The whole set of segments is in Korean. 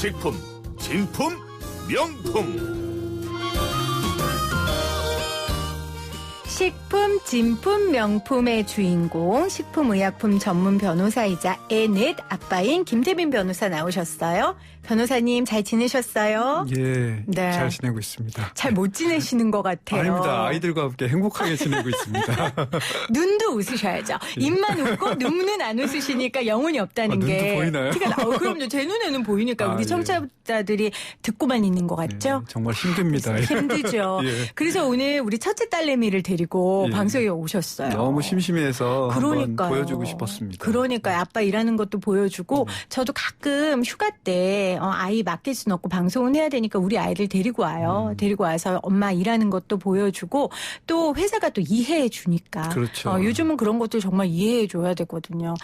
식품, 진품, 명품. 식품, 진품, 명품의 주인공, 식품의약품 전문 변호사이자 애넷 아빠인 김태빈 변호사 나오셨어요. 변호사님 잘 지내셨어요? 예, 네. 잘 지내고 있습니다. 잘 못 지내시는 것 같아요. 아닙니다. 아이들과 함께 행복하게 지내고 있습니다. 눈도 웃으셔야죠. 입만 웃고 눈은 안 웃으시니까 영혼이 없다는 게. 눈도 보이나요? 티가 그럼요. 제 눈에는 보이니까 우리 청취자들이 듣고만 있는 것 같죠? 정말 힘듭니다. 힘들죠. 예. 그래서 오늘 우리 첫째 딸내미를 데리고 방송에 오셨어요. 너무 심심해서 한번 보여주고 싶었습니다. 그러니까요. 아빠 일하는 것도 보여주고 저도 가끔 휴가 때 아이 맡길 수는 없고 방송은 해야 되니까 우리 아이를 데리고 와요. 데리고 와서 엄마 일하는 것도 보여주고 또 회사가 또 이해해 주니까. 그렇죠. 요즘은 그런 것들 정말 이해해 줘야 되거든요.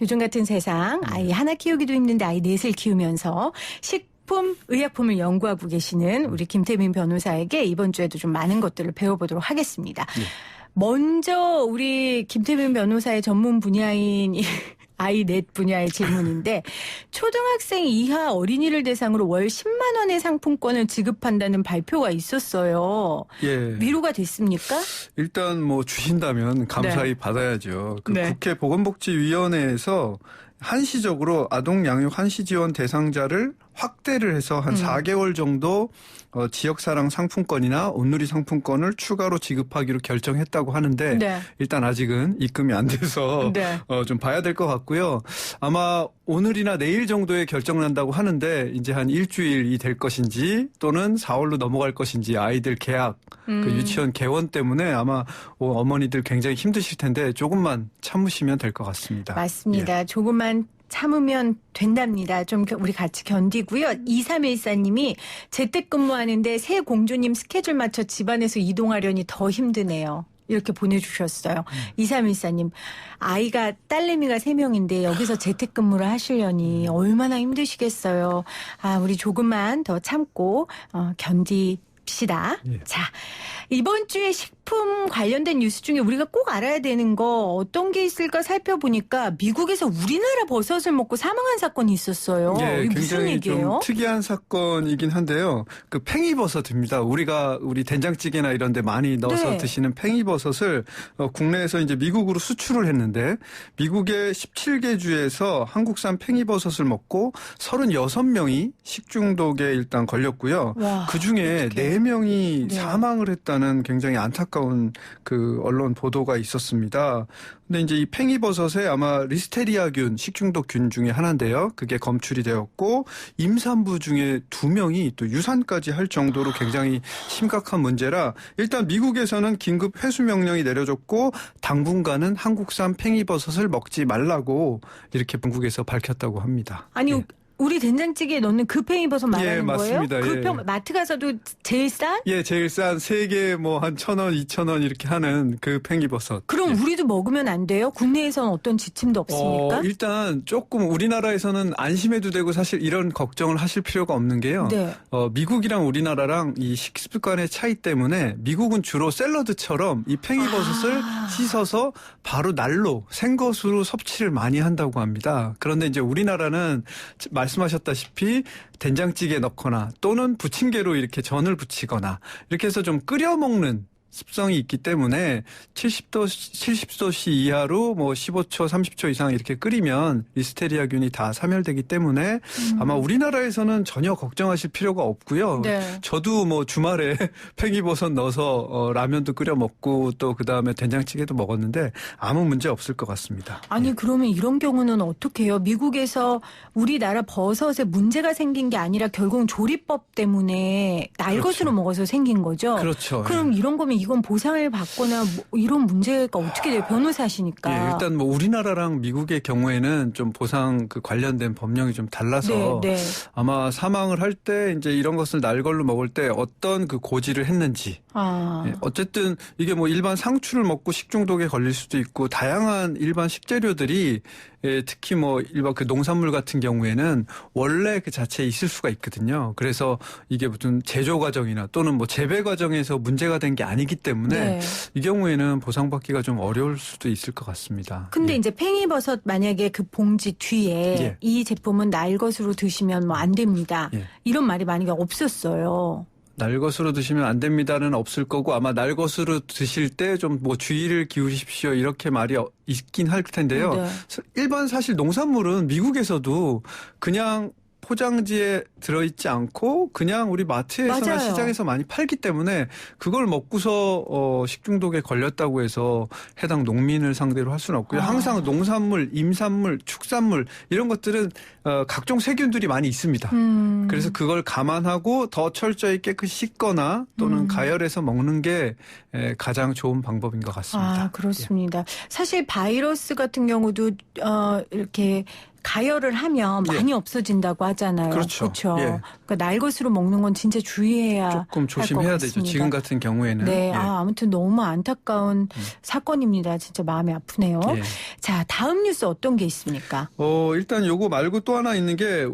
요즘 같은 세상 아이 하나 키우기도 힘든데 아이 넷을 키우면서 식품, 의약품을 연구하고 계시는 우리 김태빈 변호사에게 이번 주에도 좀 많은 것들을 배워보도록 하겠습니다. 먼저 우리 김태빈 변호사의 전문 분야인 아이 넷 분야의 질문인데 초등학생 이하 어린이를 대상으로 월 10만 원의 상품권을 지급한다는 발표가 있었어요. 예. 위로가 됐습니까? 일단 뭐 주신다면 감사히 받아야죠. 국회 보건복지위원회에서 한시적으로 아동 양육 한시 지원 대상자를 확대를 해서 한 4개월 정도 지역사랑 상품권이나 온누리 상품권을 추가로 지급하기로 결정했다고 하는데 일단 아직은 입금이 안 돼서 좀 봐야 될 것 같고요. 아마 오늘이나 내일 정도에 결정난다고 하는데 이제 한 일주일이 될 것인지 또는 4월로 넘어갈 것인지 아이들 개학, 그 유치원 개원 때문에 아마 어머니들 굉장히 힘드실 텐데 조금만 참으시면 될 것 같습니다. 맞습니다. 예. 조금만 참으면 된답니다. 좀 우리 같이 견디고요. 2314님이 재택근무하는데 새 공주님 스케줄 맞춰 집안에서 이동하려니 더 힘드네요. 이렇게 보내주셨어요. 2314님, 아이가 딸내미가 3명인데 여기서 재택근무를 하시려니 얼마나 힘드시겠어요. 우리 조금만 더 참고 견디시다. 자, 이번 주에 식품 관련된 뉴스 중에 우리가 꼭 알아야 되는 거 어떤 게 있을까 살펴보니까 미국에서 우리나라 버섯을 먹고 사망한 사건이 있었어요. 예, 이게 무슨 얘기예요? 굉장히 좀 특이한 사건이긴 한데요. 그 팽이버섯입니다. 우리 된장찌개나 이런 데 많이 넣어서 드시는 팽이버섯을 국내에서 이제 미국으로 수출을 했는데 미국의 17개 주에서 한국산 팽이버섯을 먹고 36명이 식중독에 일단 걸렸고요. 그중에 4명이 사망을 했다는 굉장히 안타까운 그 언론 보도가 있었습니다. 근데 이제 이 팽이버섯에 아마 리스테리아균, 식중독균 중에 하나인데요. 그게 검출이 되었고 임산부 중에 2명이 또 유산까지 할 정도로 굉장히 심각한 문제라 일단 미국에서는 긴급 회수 명령이 내려졌고 당분간은 한국산 팽이버섯을 먹지 말라고 이렇게 당국에서 밝혔다고 합니다. 우리 된장찌개에 넣는 그 팽이버섯 말하는 거예요? 맞습니다. 그 마트 가서도 제일 싼? 예, 제일 싼 3개 뭐 한 1,000원, 2,000원 이렇게 하는 그 팽이버섯. 그럼 우리도 먹으면 안 돼요? 국내에서는 어떤 지침도 없습니까? 일단 조금 우리나라에서는 안심해도 되고 사실 이런 걱정을 하실 필요가 없는 게요. 미국이랑 우리나라랑 이 식습관의 차이 때문에 미국은 주로 샐러드처럼 이 팽이버섯을 씻어서 바로 날로 생것으로 섭취를 많이 한다고 합니다. 그런데 이제 우리나라는 말씀하셨다시피 된장찌개에 넣거나 또는 부침개로 이렇게 전을 부치거나 이렇게 해서 좀 끓여 먹는 습성이 있기 때문에 70도씨 이하로 뭐 15초, 30초 이상 이렇게 끓이면 리스테리아균이 다 사멸되기 때문에 아마 우리나라에서는 전혀 걱정하실 필요가 없고요. 저도 뭐 주말에 팽이버섯 넣어서 라면도 끓여 먹고 또 그다음에 된장찌개도 먹었는데 아무 문제 없을 것 같습니다. 그러면 이런 경우는 어떻게 해요? 미국에서 우리나라 버섯에 문제가 생긴 게 아니라 결국은 조리법 때문에 날것으로 먹어서 생긴 거죠? 그렇죠. 그럼 이런 거면 이건 보상을 받거나 이런 문제가 어떻게 돼요? 변호사시니까. 일단 뭐 우리나라랑 미국의 경우에는 좀 보상 그 관련된 법령이 좀 달라서 아마 사망을 할 때 이제 이런 것을 날걸로 먹을 때 어떤 그 고지를 했는지. 어쨌든 이게 뭐 일반 상추를 먹고 식중독에 걸릴 수도 있고 다양한 일반 식재료들이 특히 뭐 일반 그 농산물 같은 경우에는 원래 그 자체에 있을 수가 있거든요. 그래서 이게 무슨 제조 과정이나 또는 뭐 재배 과정에서 문제가 된 게 아니기 아니기 때문에 네. 이 경우에는 보상받기가 좀 어려울 수도 있을 것 같습니다. 근데 예. 이제 팽이버섯 만약에 그 봉지 뒤에 예. 이 제품은 날 것으로 드시면 뭐 안 됩니다. 예. 이런 말이 만약에 없었어요. 날 것으로 드시면 안 됩니다는 없을 거고 아마 날 것으로 드실 때 좀 뭐 주의를 기울이십시오 이렇게 말이 있긴 할 텐데요. 네. 일반 사실 농산물은 미국에서도 그냥 포장지에 들어있지 않고 그냥 우리 마트에서나 맞아요. 시장에서 많이 팔기 때문에 그걸 먹고서 식중독에 걸렸다고 해서 해당 농민을 상대로 할 수는 없고요. 항상 농산물, 임산물, 축산물 이런 것들은 각종 세균들이 많이 있습니다. 그래서 그걸 감안하고 더 철저히 깨끗이 씻거나 또는 가열해서 먹는 게 가장 좋은 방법인 것 같습니다. 아, 그렇습니다. 사실 바이러스 같은 경우도 이렇게 가열을 하면 많이 없어진다고 하잖아요. 그렇죠. 예. 그러니까 날 것으로 먹는 건 진짜 주의해야 조금 조심해야 되죠. 지금 같은 경우에는. 네. 예. 아무튼 너무 안타까운 사건입니다. 진짜 마음이 아프네요. 예. 자, 다음 뉴스 어떤 게 있습니까? 일단 요거 말고 또 하나 있는 게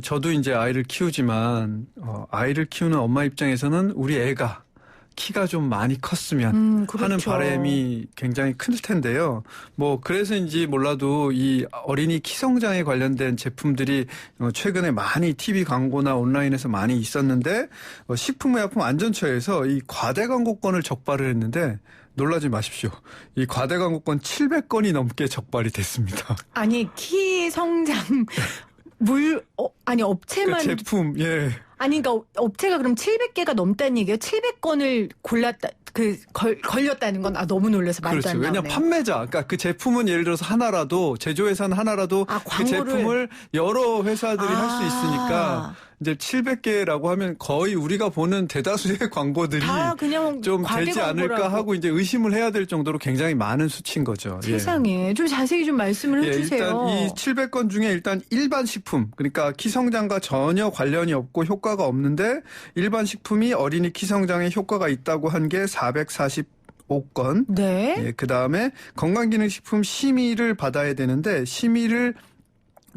저도 이제 아이를 키우지만 아이를 키우는 엄마 입장에서는 우리 애가 키가 좀 많이 컸으면 그렇죠. 하는 바람이 굉장히 클 텐데요. 뭐 그래서인지 몰라도 이 어린이 키 성장에 관련된 제품들이 최근에 많이 TV 광고나 온라인에서 많이 있었는데 식품의약품안전처에서 이 과대 광고건을 적발을 했는데 놀라지 마십시오. 이 과대 광고건 700건이 넘게 적발이 됐습니다. 아니 키 성장 업체만 그 제품 예. 아니, 그러니까 업체가 그럼 700개가 넘다는 얘기예요? 700건을 걸렸다는 건 너무 놀라서 말도 그렇죠. 안 나오네요. 왜냐하면 판매자, 그러니까 그 제품은 예를 들어서 하나라도 제조회사는 하나라도 그 제품을 여러 회사들이 할 수 있으니까 이제 700개라고 하면 거의 우리가 보는 대다수의 광고들이 다 그냥 좀 되지 않을까 하고 이제 의심을 해야 될 정도로 굉장히 많은 수치인 거죠. 세상에. 좀 자세히 좀 말씀을 해주세요. 일단 이 700건 중에 일단 일반 식품, 그러니까 키 성장과 전혀 관련이 없고 효과가 없는데 일반 식품이 어린이 키 성장에 효과가 있다고 한 게 445건. 네. 예, 그다음에 건강기능식품 심의를 받아야 되는데 심의를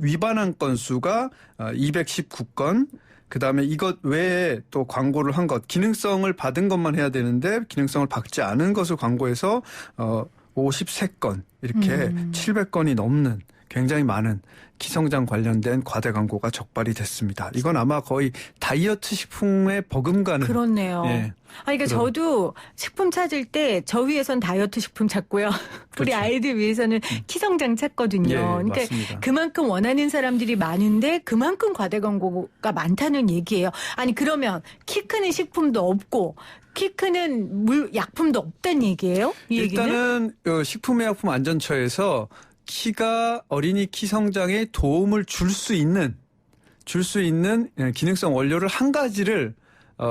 위반한 건수가 219건. 그다음에 이것 외에 또 광고를 한 것, 기능성을 받은 것만 해야 되는데 기능성을 받지 않은 것을 광고해서 53건 이렇게 700건이 넘는 굉장히 많은 키성장 관련된 과대 광고가 적발이 됐습니다. 이건 아마 거의 다이어트 식품에 버금가는. 그렇네요. 예. 그러니까 저도 식품 찾을 때 저 위해선 다이어트 식품 찾고요. 우리 그렇죠. 아이들 위해서는 키성장 찾거든요. 예, 그러니까 맞습니다. 그만큼 원하는 사람들이 많은데 그만큼 과대 광고가 많다는 얘기예요. 아니 그러면 키 크는 식품도 없고 키 크는 약품도 없다는 얘기예요? 이 일단은 식품의약품안전처에서 키가 어린이 키 성장에 도움을 줄 수 있는 기능성 원료를 한 가지를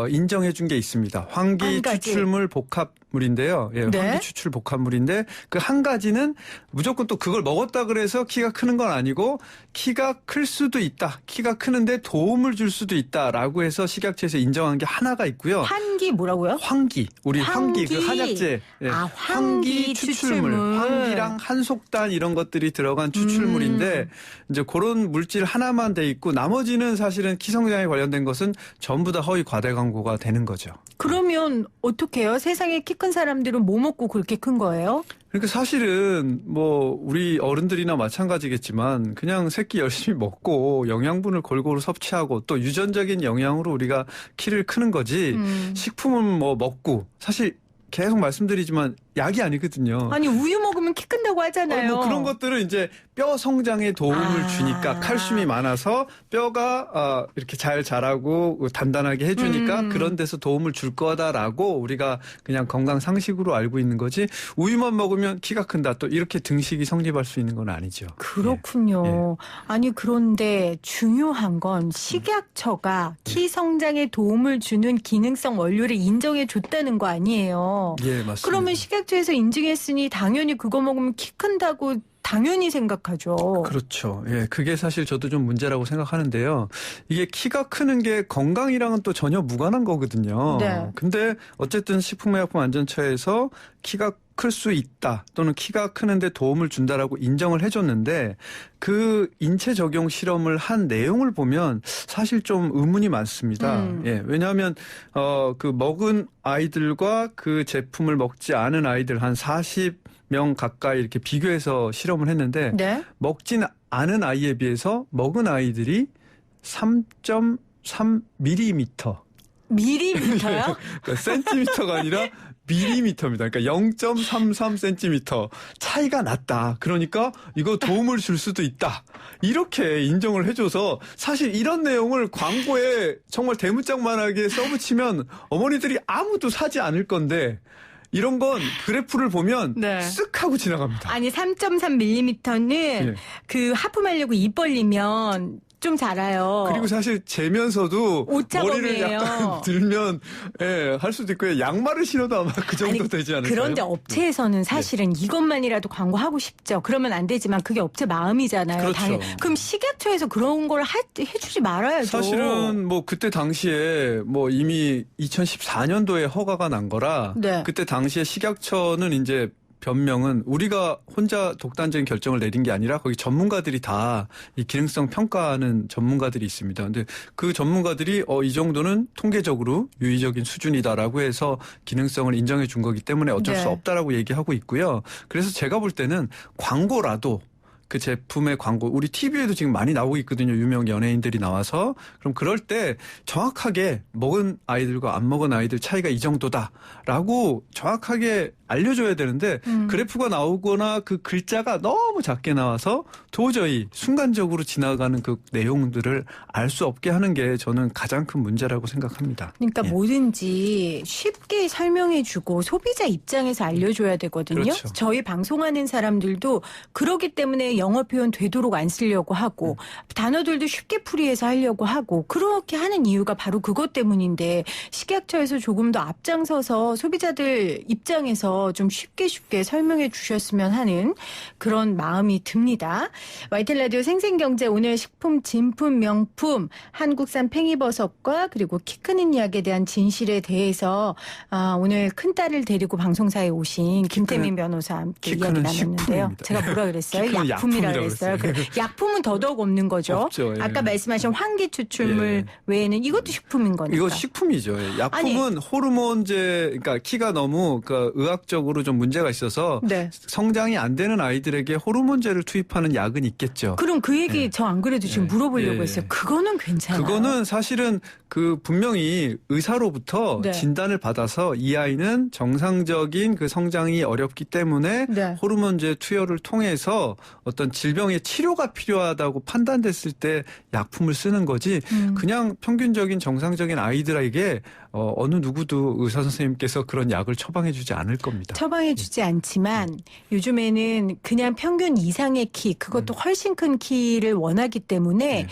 인정해 준 게 있습니다. 환기 추출물 복합물인데요. 예, 네. 환기 추출 복합물인데 그 한 가지는 무조건 또 그걸 먹었다 그래서 키가 크는 건 아니고 키가 클 수도 있다. 키가 크는데 도움을 줄 수도 있다라고 해서 식약처에서 인정한 게 하나가 있고요. 환기 뭐라고요? 환기. 우리 환기 그 한약재. 예. 환기 추출물. 환기랑 한속단 이런 것들이 들어간 추출물인데 이제 그런 물질 하나만 돼 있고 나머지는 사실은 키 성장에 관련된 것은 전부 다 허위 과대 광고가 되는 거죠. 그러면 어떻게 해요? 세상에 키 큰 사람들은 뭐 먹고 그렇게 큰 거예요? 그러니까 사실은 뭐 우리 어른들이나 마찬가지겠지만 그냥 새끼 열심히 먹고 영양분을 골고루 섭취하고 또 유전적인 영향으로 우리가 키를 크는 거지 식품은 뭐 먹고 사실 계속 말씀드리지만 약이 아니거든요. 아니 우유 먹으면 키 큰다고 하잖아요. 뭐 그런 것들은 이제 뼈 성장에 도움을 주니까 칼슘이 많아서 뼈가 이렇게 잘 자라고 단단하게 해주니까 그런 데서 도움을 줄 거다라고 우리가 그냥 건강 상식으로 알고 있는 거지 우유만 먹으면 키가 큰다 또 이렇게 등식이 성립할 수 있는 건 아니죠. 그렇군요. 예. 아니 그런데 중요한 건 식약처가 키 성장에 도움을 주는 기능성 원료를 인정해 줬다는 거 아니에요. 예, 맞습니다. 그러면 식약처에서 인증했으니 당연히 그거 먹으면 키 큰다고 당연히 생각하죠. 그렇죠. 예, 그게 사실 저도 좀 문제라고 생각하는데요. 이게 키가 크는 게 건강이랑은 또 전혀 무관한 거거든요. 네. 근데 어쨌든 식품의약품안전처에서 키가 클 수 있다 또는 키가 크는데 도움을 준다라고 인정을 해줬는데 그 인체 적용 실험을 한 내용을 보면 사실 좀 의문이 많습니다. 예, 왜냐하면 그 먹은 아이들과 그 제품을 먹지 않은 아이들 한 40명 가까이 이렇게 비교해서 실험을 했는데 네. 먹진 않은 아이에 비해서 먹은 아이들이 3.3mm 밀리미터요? 그러니까 센티미터가 아니라 밀리미터입니다. 그러니까 0.33cm 차이가 났다. 그러니까 이거 도움을 줄 수도 있다. 이렇게 인정을 해줘서 사실 이런 내용을 광고에 정말 대문짝만하게 써붙이면 어머니들이 아무도 사지 않을 건데 이런 건 그래프를 보면 네. 쓱 하고 지나갑니다. 아니 3.3mm는 예. 그 하품하려고 입 벌리면 좀 자라요. 그리고 사실 재면서도 옷작업이에요. 머리를 약간 들면 예, 할 수도 있고요. 양말을 신어도 아마 그 정도 아니, 되지 않을까요? 그런데 업체에서는 사실은 이것만이라도 광고하고 싶죠. 그러면 안 되지만 그게 업체 마음이잖아요. 그렇죠. 그럼 식약처에서 그런 걸 해주지 말아야죠. 사실은 뭐 그때 당시에 뭐 이미 2014년도에 허가가 난 거라 네. 그때 당시에 식약처는 이제 변명은 우리가 혼자 독단적인 결정을 내린 게 아니라 거기 전문가들이 다 이 기능성 평가하는 전문가들이 있습니다. 근데 그 전문가들이 이 정도는 통계적으로 유의적인 수준이다라고 해서 기능성을 인정해 준 거기 때문에 어쩔 수 네. 없다라고 얘기하고 있고요. 그래서 제가 볼 때는 광고라도 그 제품의 광고 우리 TV에도 지금 많이 나오고 있거든요. 유명 연예인들이 나와서. 그럼 그럴 때 정확하게 먹은 아이들과 안 먹은 아이들 차이가 이 정도다라고 정확하게 알려줘야 되는데 그래프가 나오거나 그 글자가 너무 작게 나와서 도저히 순간적으로 지나가는 그 내용들을 알 수 없게 하는 게 저는 가장 큰 문제라고 생각합니다. 그러니까 예. 뭐든지 쉽게 설명해주고 소비자 입장에서 알려줘야 되거든요. 그렇죠. 저희 방송하는 사람들도 그러기 때문에 영어 표현 되도록 안 쓰려고 하고 단어들도 쉽게 풀이해서 하려고 하고 그렇게 하는 이유가 바로 그것 때문인데 식약처에서 조금 더 앞장서서 소비자들 입장에서 좀 쉽게 설명해 주셨으면 하는 그런 마음이 듭니다. YTN 라디오 생생경제 오늘 식품 진품 명품 한국산 팽이버섯과 그리고 키 크는 약에 대한 진실에 대해서 오늘 큰딸을 데리고 방송사에 오신 김태민 변호사와 함께 이야기 나눴는데요. 식품입니다. 제가 뭐라 그랬어요? 키 크는 약품이라 그랬어요. 약품은 더더욱 없는 거죠. 없죠. 예. 아까 말씀하신 환기 추출물 외에는 이것도 식품인 거니까. 이거 식품이죠. 예. 약품은 호르몬제, 그러니까 키가 너무 의학적으로 좀 문제가 있어서 네. 성장이 안 되는 아이들에게 호르몬제를 투입하는 약은 있겠죠. 그럼 그 얘기 저 안 그래도 지금 물어보려고 예. 했어요. 그거는 괜찮아요. 그거는 사실은 분명히 의사로부터 네. 진단을 받아서 이 아이는 정상적인 그 성장이 어렵기 때문에 네. 호르몬제 투여를 통해서 어떤 질병의 치료가 필요하다고 판단됐을 때 약품을 쓰는 거지 그냥 평균적인 정상적인 아이들에게 어느 누구도 의사 선생님께서 그런 약을 처방해주지 않을 겁니다. 처방해주지 않지만 요즘에는 그냥 평균 이상의 키 그것도 훨씬 큰 키를 원하기 때문에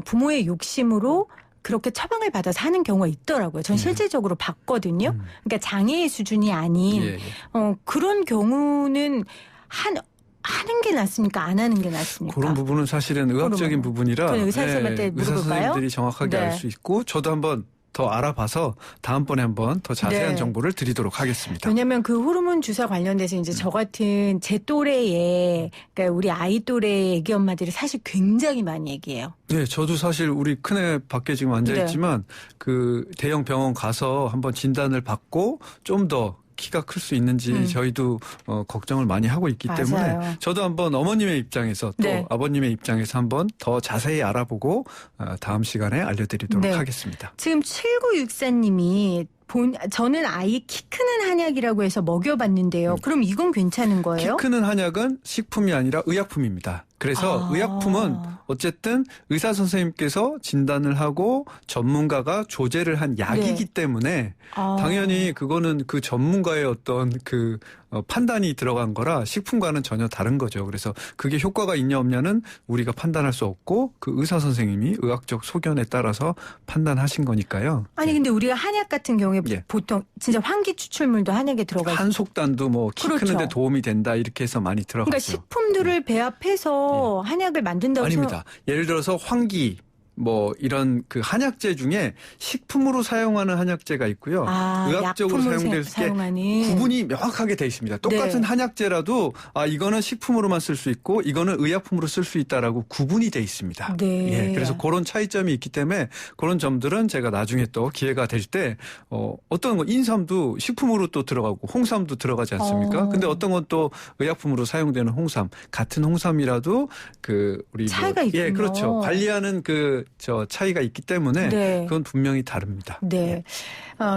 부모의 욕심으로 그렇게 처방을 받아서 하는 경우가 있더라고요. 전 실질적으로 봤거든요. 그러니까 장애의 수준이 아닌 그런 경우는 하는 게 낫습니까? 안 하는 게 낫습니까? 그런 부분은 사실은 의학적인 부분이라 의사 선생님한테 물어볼까요? 의사 선생님들이 정확하게 네. 알 수 있고 저도 한번 더 알아봐서 다음번에 한번 더 자세한 네. 정보를 드리도록 하겠습니다. 왜냐하면 그 호르몬 주사 관련돼서 이제 저 같은 제 또래의 그러니까 우리 아이 또래의 애기 엄마들이 사실 굉장히 많이 얘기해요. 네, 저도 사실 우리 큰애 밖에 지금 앉아 있지만 그 대형 병원 가서 한번 진단을 받고 좀 더 키가 클 수 있는지 저희도 걱정을 많이 하고 있기 맞아요. 때문에 저도 한번 어머님의 입장에서 또 네. 아버님의 입장에서 한번 더 자세히 알아보고 다음 시간에 알려드리도록 네. 하겠습니다. 지금 7964님이 저는 아이 키 크는 한약이라고 해서 먹여봤는데요. 그럼 이건 괜찮은 거예요? 키 크는 한약은 식품이 아니라 의약품입니다. 그래서 의약품은 어쨌든 의사 선생님께서 진단을 하고 전문가가 조제를 한 약이기 때문에 당연히 그거는 그 전문가의 어떤 판단이 들어간 거라 식품과는 전혀 다른 거죠. 그래서 그게 효과가 있냐 없냐는 우리가 판단할 수 없고 그 의사 선생님이 의학적 소견에 따라서 판단하신 거니까요. 아니 근데 우리가 한약 같은 경우에 보통 진짜 환기 추출물도 한약에 들어가 있어요. 한속단도 뭐 키 크는데 도움이 된다 이렇게 해서 많이 들어가죠. 그러니까 식품들을 배합해서 한약을 만든다고 아닙니다. 예를 들어서 환기 뭐 이런 그 한약재 중에 식품으로 사용하는 한약재가 있고요. 의학적으로 사용될 때 구분이 명확하게 돼 있습니다. 똑같은 한약재라도 이거는 식품으로만 쓸 수 있고 이거는 의약품으로 쓸 수 있다라고 구분이 돼 있습니다. 예, 그래서 그런 차이점이 있기 때문에 그런 점들은 제가 나중에 또 기회가 될 때 어떤 거 인삼도 식품으로 또 들어가고 홍삼도 들어가지 않습니까? 근데 어떤 건 또 의약품으로 사용되는 홍삼 같은 홍삼이라도 그 우리 차이가 있군요. 예, 그렇죠. 관리하는 차이가 있기 때문에 그건 분명히 다릅니다. 네.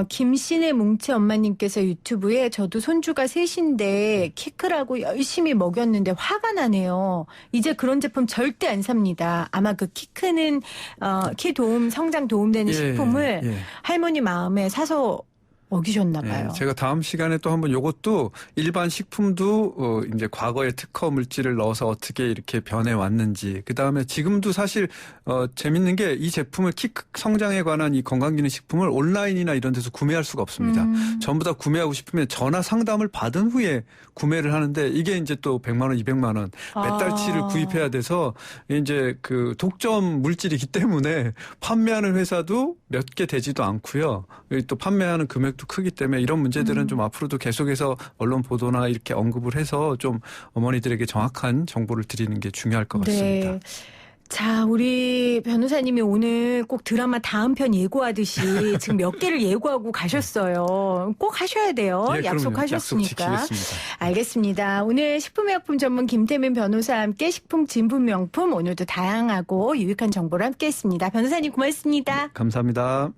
김신의 뭉치 엄마님께서 유튜브에 저도 손주가 셋인데 키 크라고 열심히 먹였는데 화가 나네요. 이제 그런 제품 절대 안 삽니다. 아마 그 키 크는 성장 도움되는 식품을 할머니 마음에 사서 먹이셨나 봐요. 네, 제가 다음 시간에 또 한번 요것도 일반 식품도 이제 과거에 특허 물질을 넣어서 어떻게 이렇게 변해 왔는지, 그다음에 지금도 사실 재밌는 게 이 제품을 키 성장에 관한 이 건강기능식품을 온라인이나 이런 데서 구매할 수가 없습니다. 전부 다 구매하고 싶으면 전화 상담을 받은 후에 구매를 하는데 이게 이제 또 100만 원, 200만 원 몇 달치를 구입해야 돼서 이제 그 독점 물질이기 때문에 판매하는 회사도 몇 개 되지도 않고요. 또 판매하는 금액 크기 때문에 이런 문제들은 좀 앞으로도 계속해서 언론 보도나 이렇게 언급을 해서 좀 어머니들에게 정확한 정보를 드리는 게 중요할 것 같습니다. 네. 자, 우리 변호사님이 오늘 꼭 드라마 다음 편 예고하듯이 지금 몇 개를 예고하고 가셨어요. 꼭 하셔야 돼요. 네, 약속하셨으니까. 약속 지키겠습니다. 알겠습니다. 오늘 식품의약품 전문 김태민 변호사와 함께 식품 진품 명품 오늘도 다양하고 유익한 정보를 함께했습니다. 변호사님 고맙습니다. 네, 감사합니다.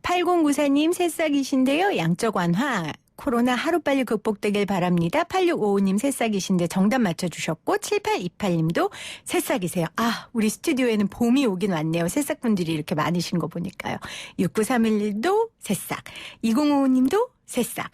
8094님 새싹이신데요. 양적 완화. 코로나 하루빨리 극복되길 바랍니다. 8655님 새싹이신데 정답 맞춰주셨고 7828님도 새싹이세요. 우리 스튜디오에는 봄이 오긴 왔네요. 새싹분들이 이렇게 많으신 거 보니까요. 6931님도 새싹. 2055님도 새싹.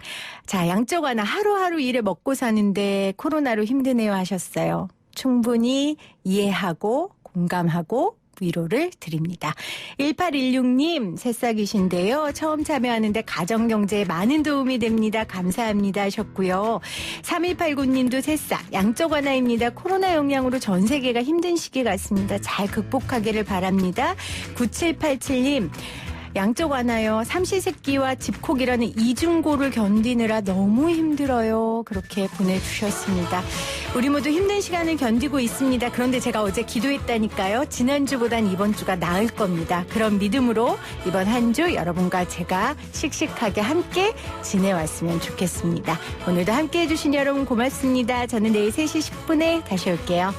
자, 양적 완화 하루하루 일에 먹고 사는데 코로나로 힘드네요 하셨어요. 충분히 이해하고 공감하고 위로를 드립니다. 1816님 새싹이신데요. 처음 참여하는데 가정경제에 많은 도움이 됩니다. 감사합니다 하셨고요. 3189님도 새싹. 양적 완화입니다. 코로나 영향으로 전 세계가 힘든 시기 같습니다. 잘 극복하기를 바랍니다. 9787님. 양적 완화요. 삼시세끼와 집콕이라는 이중고를 견디느라 너무 힘들어요. 그렇게 보내주셨습니다. 우리 모두 힘든 시간을 견디고 있습니다. 그런데 제가 어제 기도했다니까요. 지난주보단 이번 주가 나을 겁니다. 그런 믿음으로 이번 한 주 여러분과 제가 씩씩하게 함께 지내왔으면 좋겠습니다. 오늘도 함께해 주신 여러분 고맙습니다. 저는 내일 3시 10분에 다시 올게요.